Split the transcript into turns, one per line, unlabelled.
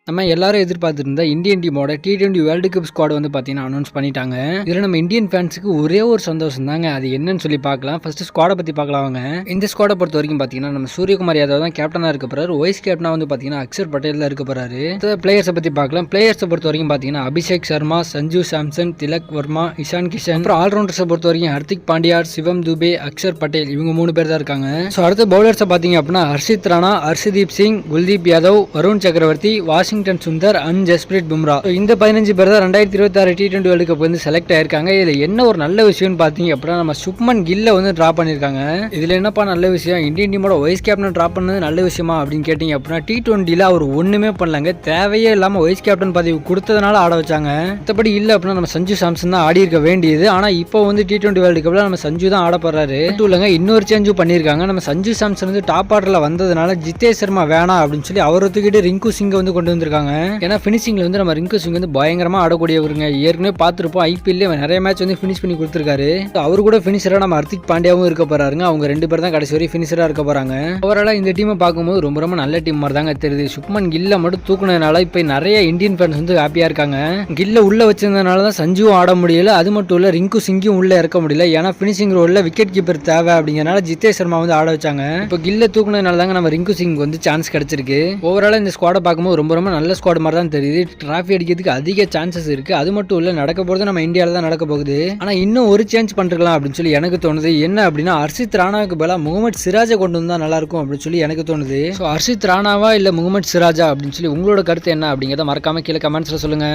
நம்ம எல்லாரும் எதிர்பார்த்திருந்த இந்தியன் டீமோட T20 வேர்ல்டு கப் ஸ்குவாட் வந்து பார்த்தீங்கன்னா அனௌன்ஸ் பண்ணிட்டாங்க. இதில் நம்ம இந்தியன் ஃபேன்ஸுக்கு ஒரே ஒரு சந்தோஷம் தாங்க. அது என்னன்னு சொல்லி பார்க்கலாம். ஃபர்ஸ்ட் ஸ்குவாடை பற்றி பார்க்கலாம் வாங்க. இந்த ஸ்குவாடை பொறுத்த வரைக்கும் பார்த்தீங்கன்னா நம்ம சூரியகுமார் யாதவ் தான் கேப்டனாக இருக்க போறாரு. வைஸ் கேப்டனாக வந்து பார்த்தீங்கன்னா அக்ஷர் பட்டேல் தான் இருக்க போறாரு. பிளேயர்ஸை பற்றி பார்க்கலாம். பிளேயர்ஸை பொறுத்த வரைக்கும் பார்த்தீங்கன்னா அபிஷேக் சர்மா, சஞ்சு சாம்சன், திலக் வர்மா, இஷான் கிஷன், அப்புறம் ஆல்ரவுண்டர்ஸை பொறுத்த வரைக்கும் ஹர்திக் பாண்டியா, சிவம் துபே, அக்ஷர் பட்டேல் இவங்க 3 பேர் தான் இருக்காங்க. ஸோ அடுத்த பவுலர்ஸை பார்த்தீங்க அப்படின்னா ஹர்ஷித் ராணா, ஹர்ஷதீப் சிங், குல்தீப் யாதவ், வருண் சக்கரவர்த்தி, வாஷிங்டன் சுந்தர், ஜஸ்பிரீத் பும்ரா. இந்த 15 பேர் தான் 2026 T20 வேர்ல்டு கப் வந்து செலக்ட் ஆயிருக்காங்க. இதுல என்ன ஒரு நல்ல விஷயம்னு பாத்தீங்க அப்படின்னா நம்ம சுப்மன் கில்ல வந்து டிரா பண்ணிருக்காங்க. இதுல என்னப்பா நல்ல விஷயம், இந்தியன் டீமோட வைஸ் கேப்டன் டிரா பண்ணது நல்ல விஷயமா அப்படின்னு கேட்டீங்க அப்படின்னா T20ல அவர் ஒண்ணுமே பண்ணலங்க. தேவையே இல்லாம வைஸ் கேப்டன் பதவி கொடுத்ததுனால ஆட வச்சாங்க. மற்றபடி இல்ல அப்படின்னா நம்ம சஞ்சு சாம்சன் தான் ஆடி இருக்க வேண்டியது. ஆனா இப்போ வந்து T20 வேர்ல்டு கப்ல நம்ம சஞ்சு தான் ஆட போறாரு. இல்லங்க இன்னொரு சேஞ்சும் பண்ணிருக்காங்க. நம்ம சஞ்சு சாம்சன் வந்து டாப் ஆர்டர்ல வந்ததுனால ஜித்தேஷ் சர்மா வேணாம் அப்படின்னு சொல்லி அவரை தூக்கிட்டு ரிங்கு சிங்க வந்து கொண்டு வந்திருக்காங்க. ஏன்னா ஃபினிஷிங்ல வந்து நம்ம ரிங்கு சிங் வந்து பயங்கரமா ஆடக்கூடியவருங்க. ஏற்கனவே பார்த்துருப்போம் ஐபிஎல்ல நிறைய மேட்ச் வந்து ஃபினிஷ் பண்ணி கொடுத்துருக்காரு. அவரு கூட ஃபினிஷரா நம்ம ஹர்திக் பாண்டியாவும் இருக்க போறாருங்க. அவங்க 2 பேர் தான் கடைசி வரை ஃபினிஷரா இருக்க போறாங்க. ஓவராலா இந்த டீமை பார்க்கும்போது ரொம்ப ரொம்ப நல்ல டீம் மாதிரி தாங்க தெரியுது. சுப்மன் கில்ல மட்டும் தூக்குனதுனால இப்போ நிறைய இந்தியன் ஃபேன்ஸ் வந்து ஹாப்பியா இருக்காங்க. கில்ல உள்ள வச்சிருந்ததுனால தான் சஞ்சுவும் ஆட முடியல. அது மட்டும் இல்ல ரிங்கு சிங்கும் உள்ள இறக்க முடியல. ஏன்னா ஃபினிஷிங் ரோல்ல விக்கெட் கீப்பர் தேவை அப்படிங்கறனால ஜித்தேஷ் சர்மா வந்து ஆட வச்சாங்க. இப்போ கில்ல தூக்குனதுனால தாங்க நம்ம ரிங்கு சிங் வந்து சான்ஸ் கிடைச்சிருக்கு. ஓவராலா இந்த ஸ்குவாடை பார்க்கும்போது ரொம்ப ரொம்ப நல்ல ஸ்குவாட் மாதிரி தான் தெரியுது. டிராஃபி அடிக்கிறதுக்கு அதிக சான்சஸ் இருக்கு. அது மட்டும் இல்ல நடக்க போறது நம்ம இந்தியாவில தான் நடக்க போகுது. ஆனா இன்னும் ஒரு சேஞ்ச் பண்ணிருக்கலாம் அப்படின்னு சொல்லி எனக்கு தோணுது. என்ன அப்படின்னா ஹர்ஷித் ராணாவுக்கு பதிலா முகமது சிராஜை கொண்டு வந்தா நல்லா இருக்கும் அப்படின்னு சொல்லி எனக்கு தோணுது. ஹர்ஷித் ராணாவா இல்ல முகமது சிராஜா அப்படின்னு சொல்லி உங்களோட கருத்து என்ன அப்படிங்கறத மறக்காம கீழே கமெண்ட்ஸ்ல சொல்லுங்க.